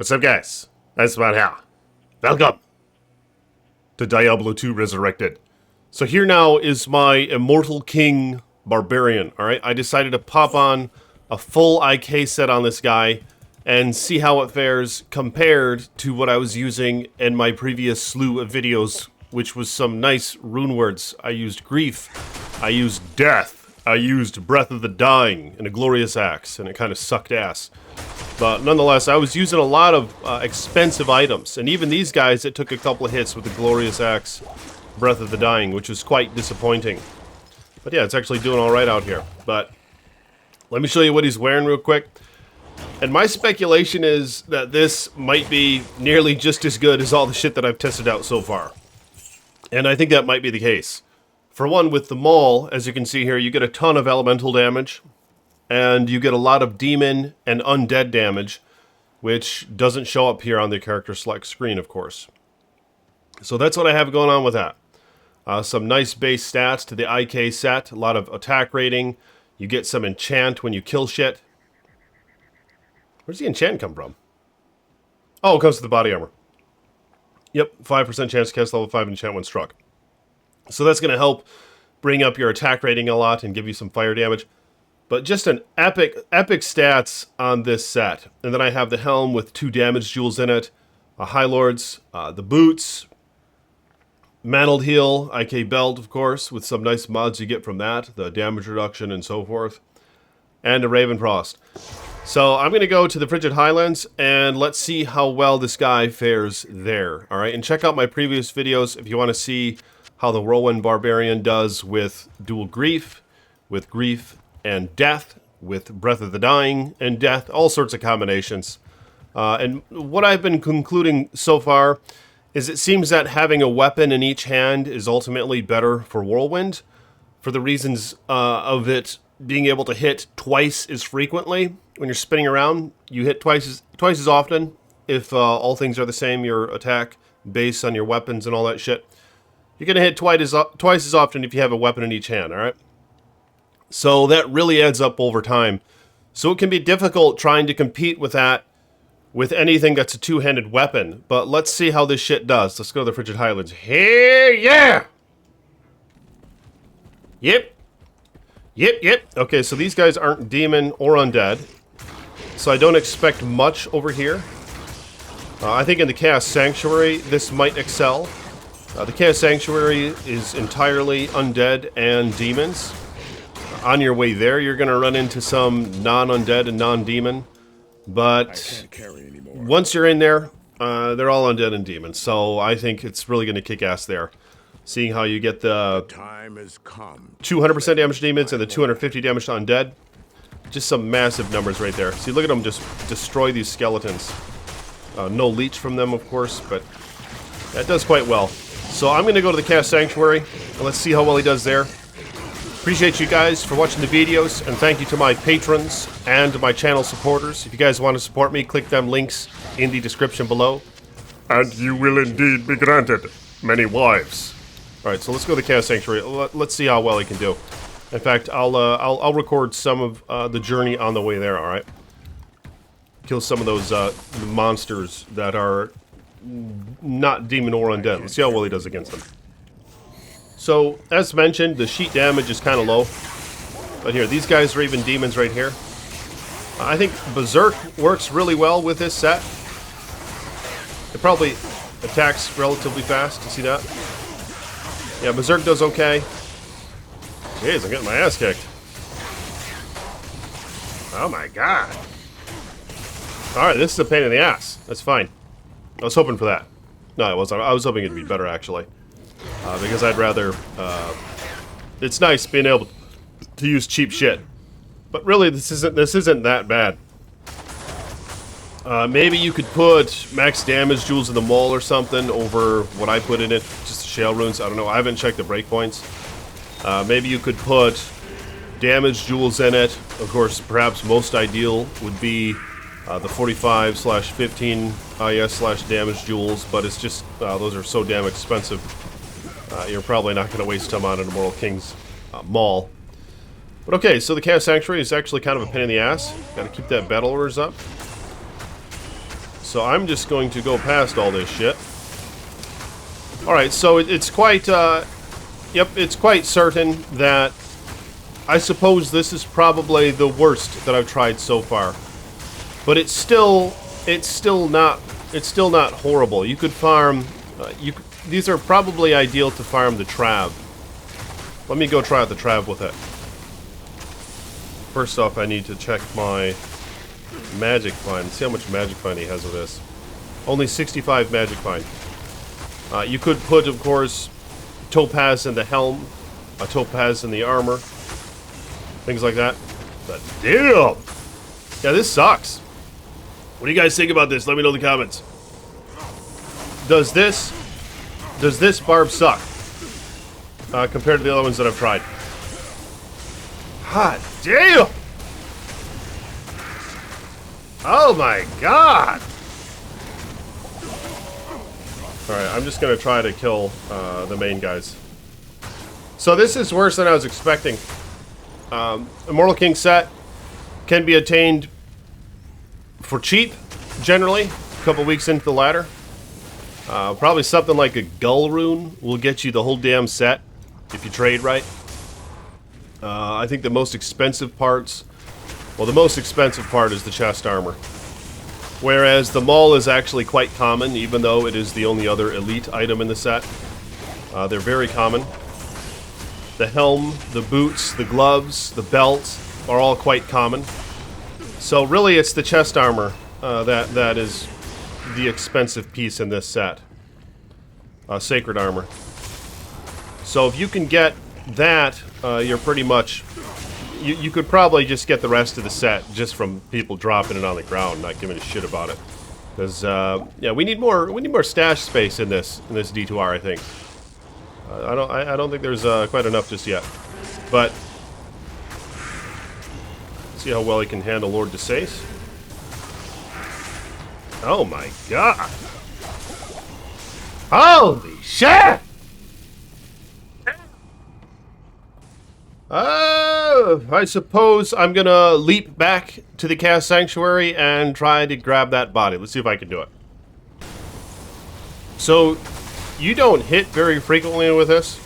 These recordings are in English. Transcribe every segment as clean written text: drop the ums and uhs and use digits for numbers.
What's up, guys? Iceman here. Welcome to Diablo 2 Resurrected. So here now is my Immortal King Barbarian, alright? I decided to pop on a full IK set on this guy and see how it fares compared to what I was using in my previous slew of videos, which was some nice rune words. I used Grief, I used Death, I used Breath of the Dying and a Glorious Axe, and it kind of sucked ass. But nonetheless, I was using a lot of expensive items, and even these guys, it took a couple of hits with the Glorious Axe, Breath of the Dying, which was quite disappointing. But yeah, it's actually doing alright out here. But let me show you what he's wearing real quick. And my speculation is that this might be nearly just as good as all the shit that I've tested out so far. And I think that might be the case. For one, with the Maul, as you can see here, you get a ton of elemental damage. And you get a lot of demon and undead damage, which doesn't show up here on the character select screen, of course. So that's what I have going on with that. Some nice base stats to the IK set, a lot of attack rating. You get some enchant when you kill shit. Where's the enchant come from? Oh, it comes to the body armor. Yep, 5% chance to cast level 5 enchant when struck. So that's going to help bring up your attack rating a lot and give you some fire damage. But just an epic stats on this set. And then I have the helm with 2 damage jewels in it, a High Lords, the boots, mantled heel, IK belt, of course, with some nice mods you get from that, the damage reduction and so forth, and a Raven Frost. So I'm going to go to the Frigid Highlands, and let's see how well this guy fares there. Alright, and check out my previous videos if you want to see how the Whirlwind Barbarian does with dual Grief, with Grief and Death, with Breath of the Dying and Death, all sorts of combinations. And what I've been concluding so far is it seems that having a weapon in each hand is ultimately better for Whirlwind, for the reasons of it being able to hit twice as frequently. When you're spinning around, you hit twice as often if all things are the same, your attack base on your weapons and all that shit. You're going to hit twice as often if you have a weapon in each hand, alright? So that really adds up over time. So it can be difficult trying to compete with that with anything that's a two-handed weapon. But let's see how this shit does. Let's go to the Frigid Highlands. Hey, yeah! Yep. Okay, so these guys aren't demon or undead. So I don't expect much over here. I think in the Chaos Sanctuary, this might excel. The Chaos Sanctuary is entirely undead and demons. On your way there, you're going to run into some non-undead and non-demon. But once you're in there, they're all undead and demons. So I think it's really going to kick ass there. Seeing how you get the 200% damage to demons and the 250 damage to undead. Just some massive numbers right there. See, look at them just destroy these skeletons. No leech from them, of course, but that does quite well. So I'm going to go to the Chaos Sanctuary, and let's see how well he does there. Appreciate you guys for watching the videos, and thank you to my patrons and my channel supporters. If you guys want to support me, click them links in the description below. And you will indeed be granted many wives. Alright, so let's go to the Chaos Sanctuary. Let's see how well he can do. In fact, I'll record some of the journey on the way there, alright? Kill some of those monsters that are not demon or undead. Let's see how well he does against them. So, as mentioned, the sheet damage is kind of low. But here, these guys are even demons right here. I think Berserk works really well with this set. It probably attacks relatively fast. You see that? Yeah, Berserk does okay. Jeez, I'm getting my ass kicked. Oh my god. Alright, this is a pain in the ass. That's fine. I was hoping for that. No, I wasn't. I was hoping it'd be better, actually. Because I'd rather... it's nice being able to use cheap shit. But really, this isn't that bad. Maybe you could put max damage jewels in the Maul or something over what I put in it. Just the Shale Runes. I don't know. I haven't checked the breakpoints. Maybe you could put damage jewels in it. Of course, perhaps most ideal would be the 45/15 IS/damage jewels. But it's just, those are so damn expensive. You're probably not going to waste time on an Immortal King's Maul. But okay, so the Chaos Sanctuary is actually kind of a pain in the ass. Got to keep that battle orders up. So I'm just going to go past all this shit. Alright, so it's quite, yep, it's quite certain that I suppose this is probably the worst that I've tried so far. But it's still not horrible. You could farm, these are probably ideal to farm the Trav. Let me go try out the Trav with it. First off, I need to check my Magic Find. See how much Magic Find he has with this. Only 65 Magic Find. You could put, of course, Topaz in the helm, a Topaz in the armor, things like that. But damn! Yeah, this sucks. What do you guys think about this? Let me know in the comments. Does this barb suck? Compared to the other ones that I've tried. Hot damn! Oh my god! Alright, I'm just gonna try to kill the main guys. So this is worse than I was expecting. Immortal King set can be attained for cheap, generally, a couple weeks into the ladder. Probably something like a Gull Rune will get you the whole damn set if you trade right. I think the most expensive parts, well, the most expensive part is the chest armor. Whereas the maul is actually quite common, even though it is the only other elite item in the set. They're very common. The helm, the boots, the gloves, the belt are all quite common. So really it's the chest armor that is the expensive piece in this set. Sacred armor. So if you can get that, you're pretty much... You could probably just get the rest of the set just from people dropping it on the ground, not giving a shit about it. Because yeah, we need more stash space in this D2R, I think. I don't think there's quite enough just yet. But see how well he can handle Lord DeSace. Oh my god! Holy shit! I suppose I'm gonna leap back to the Cast Sanctuary and try to grab that body. Let's see if I can do it. So, you don't hit very frequently with this,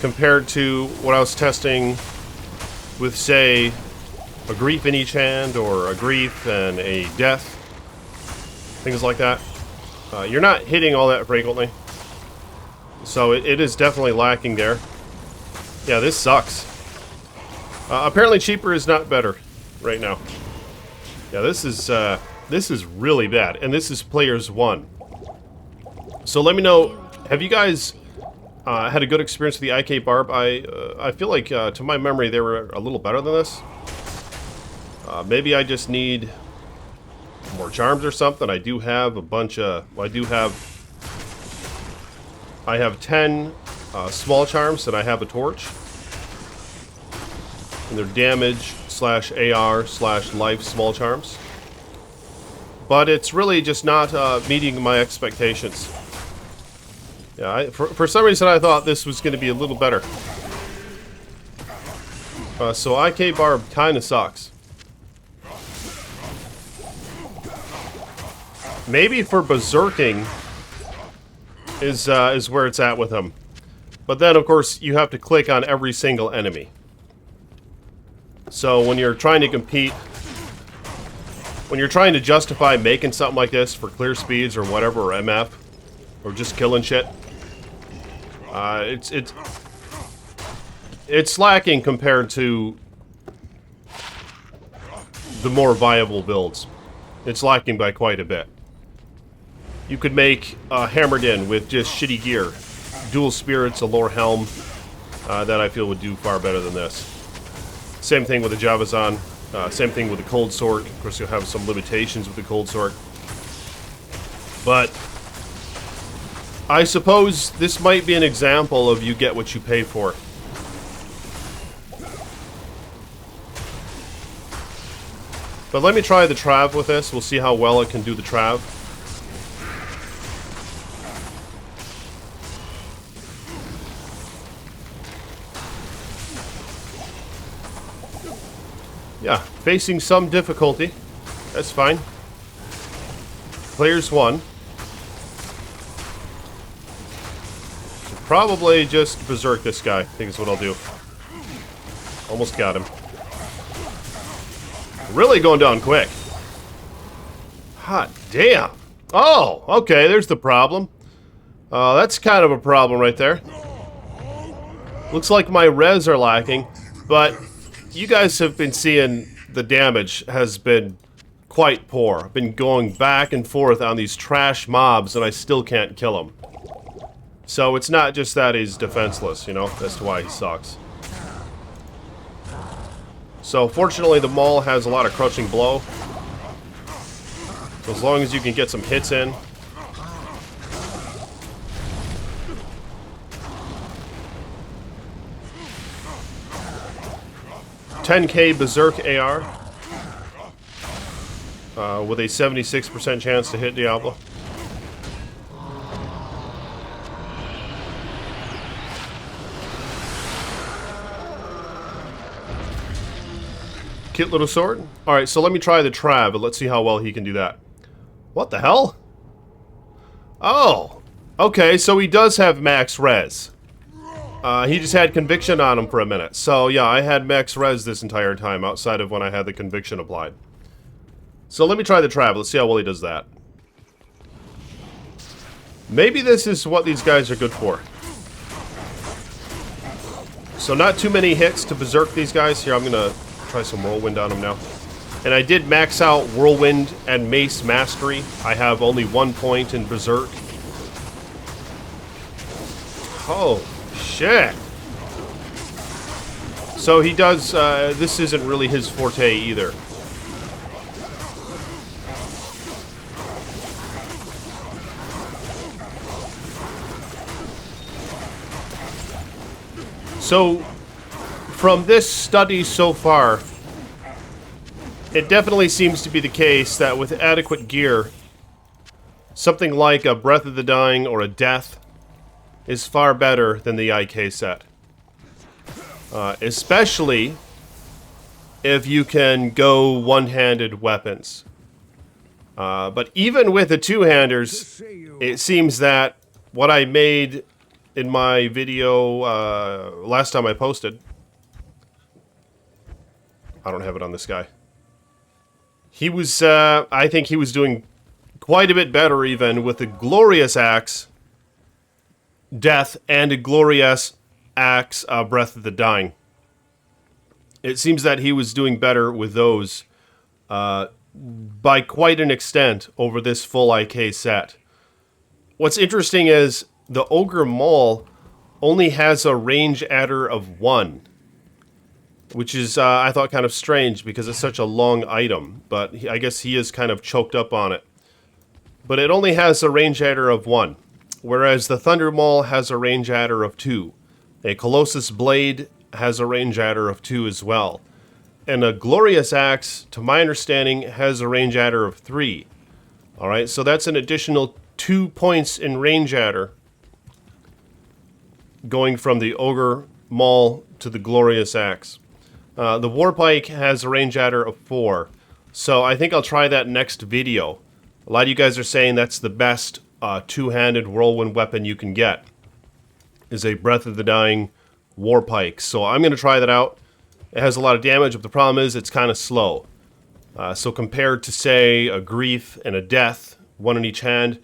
compared to what I was testing with, say, a Grief in each hand, or a Grief and a Death, things like that. You're not hitting all that frequently, so it is definitely lacking there. Yeah, this sucks. Apparently cheaper is not better right now. Yeah, this is really bad, and this is players 1. So let me know, have you guys had a good experience with the IK Barb? I feel like, to my memory, they were a little better than this. Maybe I just need more charms or something. I do have a bunch of... Well, I have 10 small charms, and I have a torch. And they're damage / AR / life small charms. But it's really just not meeting my expectations. Yeah, for some reason I thought this was going to be a little better. So IK Barb kind of sucks. Maybe for berserking is where it's at with him. But then, of course, you have to click on every single enemy. So when you're trying to compete, when you're trying to justify making something like this for clear speeds or whatever, or MF, or just killing shit, it's lacking compared to the more viable builds. It's lacking by quite a bit. You could make Hammered In with just shitty gear. Dual spirits, a lore helm, that I feel would do far better than this. Same thing with the Javazan, same thing with the Cold Sword. Of course, you'll have some limitations with the Cold Sword. But I suppose this might be an example of you get what you pay for. But let me try the Trav with this. We'll see how well it can do the Trav. Yeah, facing some difficulty. That's fine. Clears one. Should probably just berserk this guy, I think is what I'll do. Almost got him. Really going down quick. Hot damn. Oh, okay, there's the problem. That's kind of a problem right there. Looks like my res are lacking, but you guys have been seeing the damage has been quite poor. I've been going back and forth on these trash mobs and I still can't kill him. So it's not just that he's defenseless, you know, that's why he sucks. So fortunately the Maul has a lot of crushing blow. So as long as you can get some hits in. $10K Berserk AR with a 76% chance to hit Diablo. Cute little sword. Alright, so let me try the Trav, and let's see how well he can do that. What the hell? Oh! Okay, so he does have max res. He just had conviction on him for a minute. So yeah, I had max res this entire time, outside of when I had the conviction applied. So let me try the Trav, let's see how well he does that. Maybe this is what these guys are good for. So not too many hits to berserk these guys. Here, I'm gonna try some Whirlwind on them now. And I did max out Whirlwind and Mace Mastery. I have only 1 point in Berserk. Oh, shit. So he does, this isn't really his forte either. So, from this study so far, it definitely seems to be the case that with adequate gear, something like a Breath of the Dying or a Death is far better than the IK set. Especially if you can go one-handed weapons. But even with the two-handers, it seems that what I made in my video last time I posted, I don't have it on this guy. He was, I think he was doing quite a bit better even with a Glorious Axe, Death, and a Glorious Axe, Breath of the Dying. It seems that he was doing better with those by quite an extent over this full IK set. What's interesting is the Ogre Maul only has a range adder of 1. Which is, I thought, kind of strange because it's such a long item. But I guess he is kind of choked up on it. But it only has a range adder of 1. Whereas the Thunder Maul has a range adder of 2. A Colossus Blade has a range adder of 2 as well. And a Glorious Axe, to my understanding, has a range adder of 3. Alright, so that's an additional 2 points in range adder. Going from the Ogre Maul to the Glorious Axe. The Warpike has a range adder of 4, so I think I'll try that next video. A lot of you guys are saying that's the best two-handed whirlwind weapon you can get, is a Breath of the Dying Warpike. So I'm going to try that out. It has a lot of damage, but the problem is it's kind of slow. So compared to, say, a Grief and a Death, one in each hand,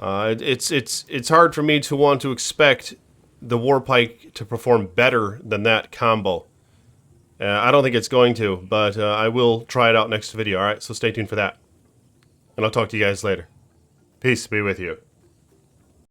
it's hard for me to want to expect the Warpike to perform better than that combo. I don't think it's going to, but I will try it out next video, alright? So stay tuned for that. And I'll talk to you guys later. Peace be with you.